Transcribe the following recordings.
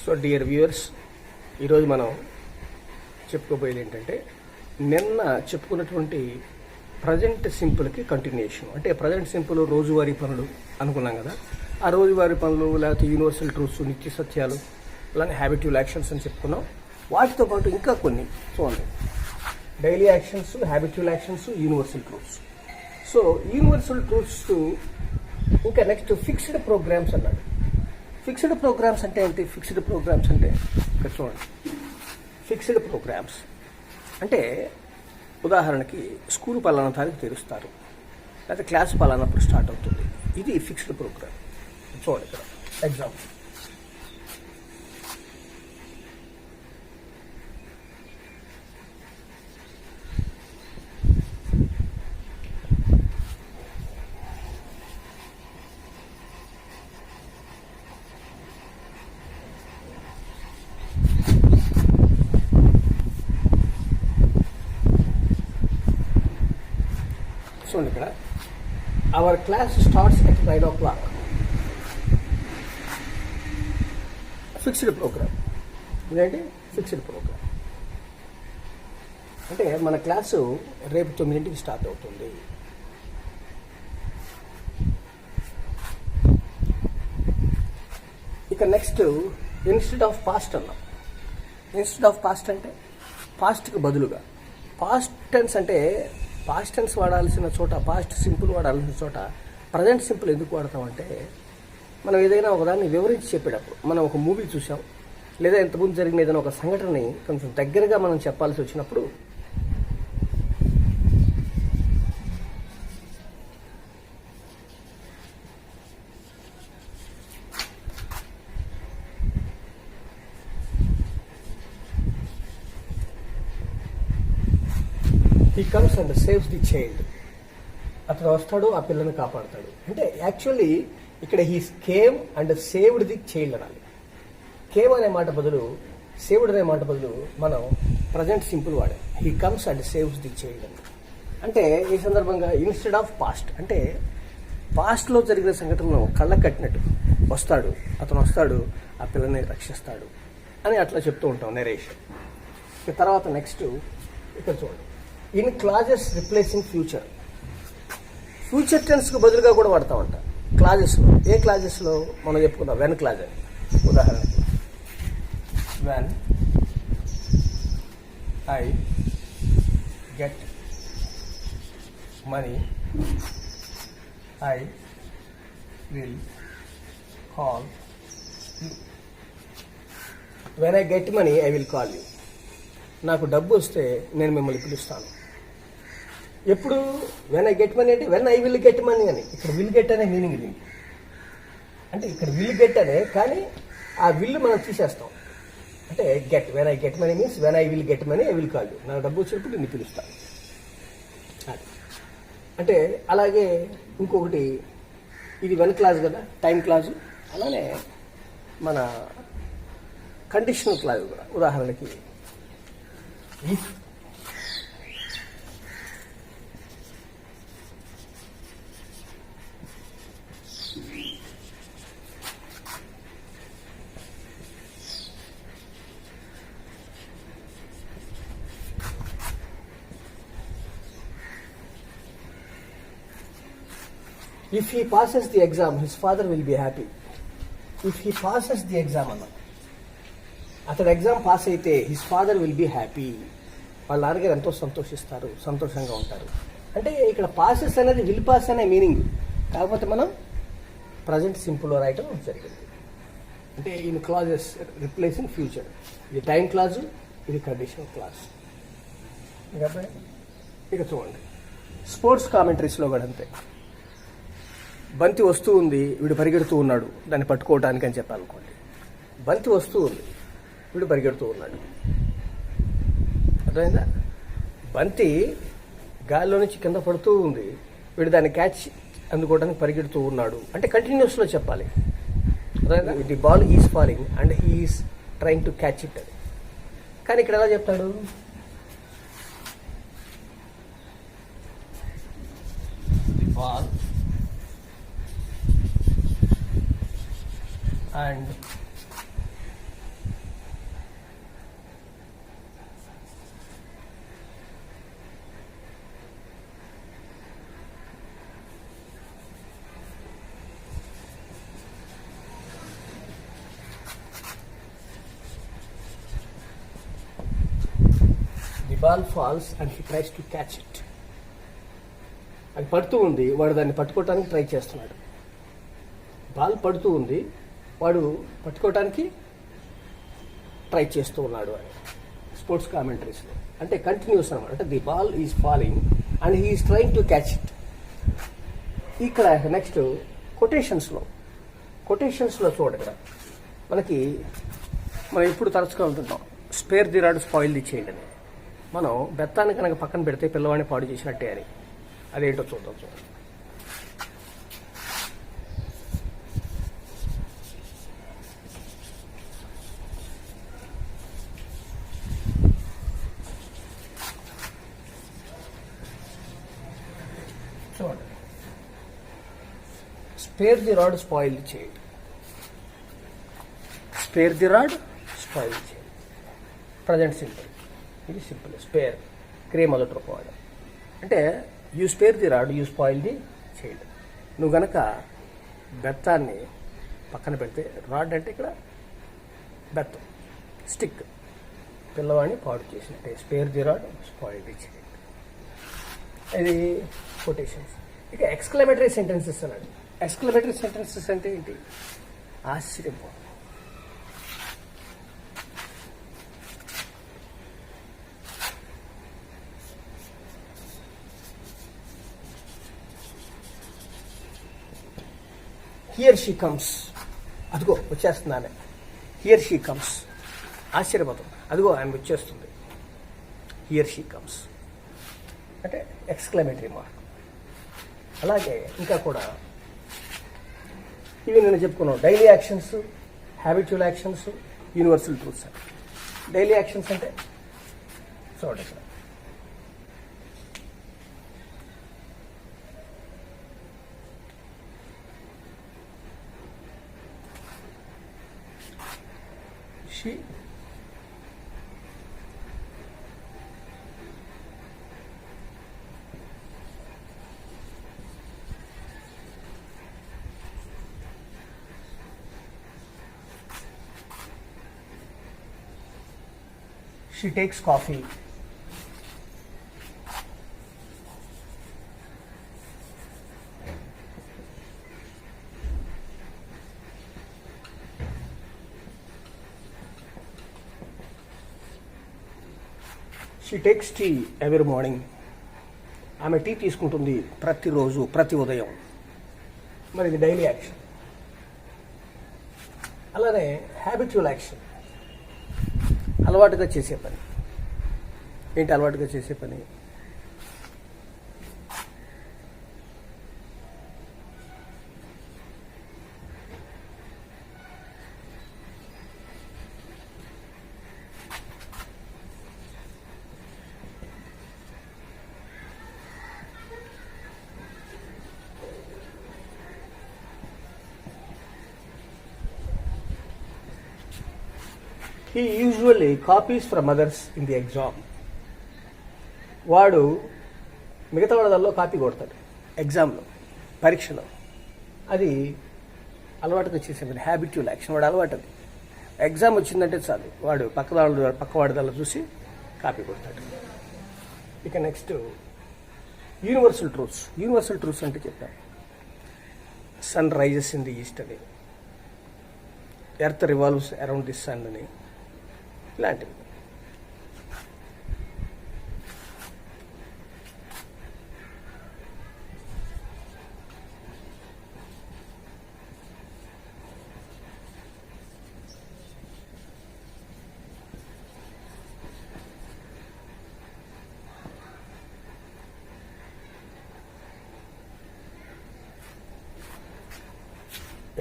So dear viewers, ఈరోజు మనం చెప్పుకోబోయేది ఏంటంటే నిన్న చెప్పుకున్నటువంటి ప్రజెంట్ సింపుల్కి కంటిన్యూషన్. అంటే ప్రజెంట్ సింపుల్ రోజువారీ పనులు అనుకున్నాం కదా. ఆ రోజువారీ పనులు లేకపోతే యూనివర్సల్ ట్రూత్స్, నిత్య సత్యాలు, అలానే హ్యాబిట్యువల్ యాక్షన్స్ అని చెప్పుకున్నాం. వాటితో పాటు ఇంకా కొన్ని చూడండి, daily actions, habitual actions, universal truths. So universal truths ఇంకా నెక్స్ట్ ఫిక్స్డ్ ప్రోగ్రామ్స్ అన్నాడు. ఫిక్స్డ్ ప్రోగ్రామ్స్ అంటే ఏంటి? ఫిక్స్డ్ ప్రోగ్రామ్స్ అంటే ఇక్కడ చూడండి, ఫిక్స్డ్ ప్రోగ్రామ్స్ అంటే ఉదాహరణకి స్కూల్ పలానా తారీఖు తెరుస్తారు, లేకపోతే క్లాస్ పలానప్పుడు స్టార్ట్ అవుతుంది. ఇది ఫిక్స్డ్ ప్రోగ్రామ్. చూడండి ఇక్కడ ఎగ్జాంపుల్. చూడండి ఇక్కడ, our class starts at 9 o'clock. Fixed program. ఇదేంటి? ఫిక్స్డ్ ప్రోగ్రామ్ అంటే మన క్లాసు రేపు 9 స్టార్ట్ అవుతుంది. ఇక నెక్స్ట్ ఇన్స్టెడ్ ఆఫ్ పాస్ట్ అన్నాం. ఇన్స్టెడ్ ఆఫ్ పాస్ట్ అంటే పాస్ట్కి బదులుగా. పాస్ట్ టెన్స్ అంటే పాస్ట్ టెన్స్ వాడాల్సిన చోట, పాస్ట్ సింపుల్ వాడాల్సిన చోట ప్రజెంట్ సింపుల్ ఎందుకు వాడతామంటే మనం ఏదైనా ఒకదాన్ని వివరించి చెప్పేటప్పుడు, మనం ఒక మూవీ చూసాం లేదా ఇంతకుముందు జరిగిన ఏదైనా ఒక సంఘటనని కొంచెం దగ్గరగా మనం చెప్పాల్సి వచ్చినప్పుడు he comes and saves the child. అతను వస్తాడు, ఆ పిల్లని కాపాడతాడు. అంటే యాక్చువల్లీ ఇక్కడ he came and saved the child అనాలి. కేమ్ అనే మాట బదులు, సేవ్డ్ అనే మాట బదులు మనం ప్రజెంట్ సింపుల్ వాడాం. He comes and saves the child అని. అంటే ఈ సందర్భంగా ఇన్స్టెడ్ ఆఫ్ పాస్ట్ అంటే పాస్ట్లో జరిగిన సంఘటనను కళ్ళకు కట్టినట్టు వస్తాడు, అతను వస్తాడు, ఆ పిల్లని రక్షిస్తాడు అని అట్లా చెప్తూ ఉంటాం నెరేషన్. ఇక తర్వాత నెక్స్ట్ ఇక్కడ చూడండి, in clauses replacing future. Future టెన్స్కి బదులుగా కూడా వాడతామంట క్లాజెస్లో. ఏ క్లాజెస్లో మనం చెప్పుకుందాం, వెన్ క్లాజ్ అని. ఉదాహరణకి when I get money I will call you. When I get money I will call you. నాకు డబ్బు వస్తే నేను మిమ్మల్ని పిలుస్తాను. ఎప్పుడు? వెన్ ఐ గెట్ మనీ అంటే when I will get money అని. ఇక్కడ విల్ గెట్ అనే మీనింగ్ ఇది. అంటే ఇక్కడ విల్ గెట్ అనే, కానీ ఆ విల్ మనం తీసేస్తాం. అంటే get, when I get money means when I will get money I will call you. నాకు డబ్బు వచ్చినప్పుడు నిన్ను పిలుస్తాను. అంటే అలాగే ఇంకొకటి, ఇది వెన్ క్లాజ్ కదా, టైం క్లాజు. అలానే మన కండిషనల్ క్లాజ్ కూడా. ఉదాహరణకి if if he passes the exam his father will be happy. If he passes the exam అన్న, అతడు ఎగ్జామ్ పాస్ అయితే his father will be happy. వాళ్ళ నాన్నగారు ఎంతో సంతోషిస్తారు, సంతోషంగా ఉంటారు. అంటే ఇక్కడ పాసెస్ అనేది విల్ పాస్ అనే మీనింగ్, కాకపోతే మనం ప్రజెంట్ సింపుల్లో రాయటం జరిగింది. అంటే ఇన్ క్లాజెస్ రిప్లేసింగ్ ఫ్యూచర్. ఇది టైం క్లాజు, ఇది కండిషనల్ క్లాజ్. ఇక చూడండి, స్పోర్ట్స్ కామెంటరీస్లో కూడా అంతే. బంతి వస్తూ ఉంది, వీడు పరిగెడుతూ ఉన్నాడు దాన్ని పట్టుకోవడానికి అని చెప్పాలనుకోండి. బంతి వస్తూ ఉంది, వీడు పరిగెడుతూ ఉన్నాడు. అర్థమైందా? బంతి గాల్లో నుంచి కింద పడుతూ ఉంది, వీడు దాన్ని క్యాచ్ అందుకోవడానికి పరిగెడుతూ ఉన్నాడు. అంటే కంటిన్యూస్లో చెప్పాలి. అర్థమైందా? The ball is falling and he is trying to catch it అని. కానీ ఇక్కడ ఎలా చెప్తాడు? The ball and ball falls and he tries to catch it. అది పడుతూ ఉంది, వాడు దాన్ని పట్టుకోవటానికి ట్రై చేస్తున్నాడు. బాల్ పడుతూ ఉంది, వాడు పట్టుకోవటానికి ట్రై చేస్తూ ఉన్నాడు అని స్పోర్ట్స్ కామెంటరీస్లో. అంటే కంటిన్యూస్ అనమాట. అంటే the ball is falling and he is trying to catch it. ఇక్కడ నెక్స్ట్ కొటేషన్స్లో చూడగా మనం ఎప్పుడు తరచుగా ఉంటుంటాం, spare the rod spoil the child అని. మనం బెత్తాన్ని కనుక పక్కన పెడితే పిల్లవాడిని పాడు చేసినట్టే అని. అదేంటో చూద్దాం. చూడండి, spare the rod spoil the child. Spare the rod spoil the child. Present simple. ఇది సింపుల్. స్పేర్ క్రియ మొదటి రూపం. అంటే you spare the rod, you spoil the child. నువ్వు గనక బెత్తాన్ని పక్కన పెడితే, రాడ్ అంటే ఇక్కడ బెత్తం, స్టిక్, పిల్లవాడిని పాడు చేసినట్టే. Spare the rod spoil the child. ఇది కొటేషన్స్. ఇక ఎక్స్క్లమేటరీ సెంటెన్సెస్ అన్నాడు. ఎక్స్క్లమేటరీ సెంటెన్సెస్ అంటే ఏంటి? ఆశ్చర్యపో. Here she comes. అదిగో వచ్చేస్తుంది ఆమె. Here she comes. ఆశ్చర్యపోతాం. అదిగో ఆమె వచ్చేస్తుంది. హియర్ షీ కమ్స్ అంటే ఎక్స్క్లమేటరీ మార్క్. అలాగే ఇంకా కూడా ఇవి నేను చెప్పుకున్నాను. Daily actions, habitual actions, universal truths. Daily actions అంటే చూడండి ఇక్కడ. She takes coffee. She takes tea every morning. ఆమె టీ తీసుకుంటుంది ప్రతిరోజు, ప్రతి ఉదయం. మరి ఇది డైలీ యాక్షన్. అలానే హ్యాబిచువల్ యాక్షన్, అలవాటుగా చేసే పని. ఏంటి అలవాటుగా చేసే పని? He usually copies from others in the exam. వాడు మిగతా వాళ్ళలో కాపీ కొడతాడు ఎగ్జామ్లో, పరీక్షలో. అది అలవాటుగా చేసేది హ్యాబిట్యువల్ యాక్షన్. వాడు అలవాటు. అది ఎగ్జామ్ వచ్చిందంటే చాలు, వాడు పక్కవాడిదల్లో చూసి కాపీ కొడతాడు. ఇక next universal truths. Universal truths అంటే చెప్తాను. Sun rises in the east అని, earth revolves around the sun అని, ఇలాంటివి.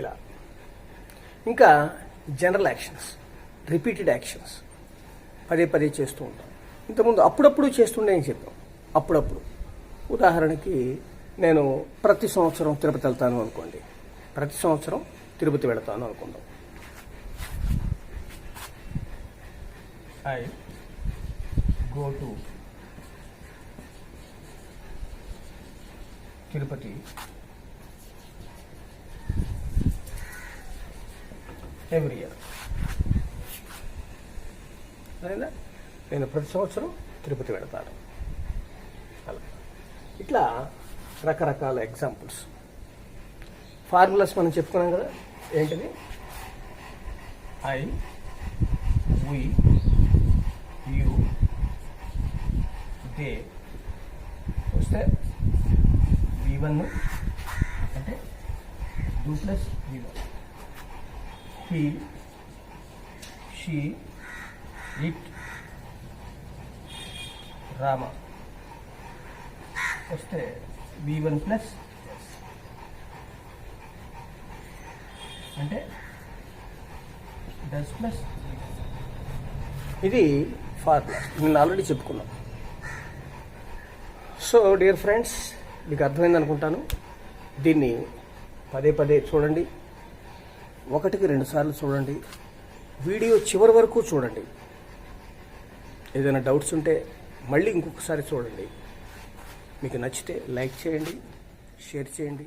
ఇలా ఇంకా జనరల్ యాక్షన్స్, రిపీటెడ్ యాక్షన్స్, పదే పదే చేస్తూ ఉంటాం. ఇంతకుముందు అప్పుడప్పుడు చేస్తుండే అని చెప్పాం. అప్పుడప్పుడు ఉదాహరణకి నేను ప్రతి సంవత్సరం తిరుపతి వెళ్తాను అనుకోండి. ప్రతి సంవత్సరం తిరుపతి వెళతాను అనుకుందాం. I go to Tirupati every year. నేను ప్రతి సంవత్సరం తిరుపతి వెళతారు. అలా ఇట్లా రకరకాల ఎగ్జాంపుల్స్. ఫార్ములాస్ మనం చెప్పుకున్నాం కదా, ఏంటిది? ఐ, వి, యు, దే వస్తే V1 అంటే you plus V1, he, she, it, Rama వస్తే V1 ప్లస్ ఎస్ అంటే డస్ ప్లస్. ఇది ఫార్ములా, నేను ఆల్రెడీ చెప్పుకున్నాం. సో డియర్ ఫ్రెండ్స్, మీకు అర్థమైంది అనుకుంటాను. దీన్ని పదే పదే చూడండి, 1కి 2 సార్లు చూడండి, వీడియో చివరి వరకు చూడండి. ఏదైనా డౌట్స్ ఉంటే మళ్ళీ ఇంకొకసారి చూడండి. మీకు నచ్చితే లైక్ చేయండి, షేర్ చేయండి.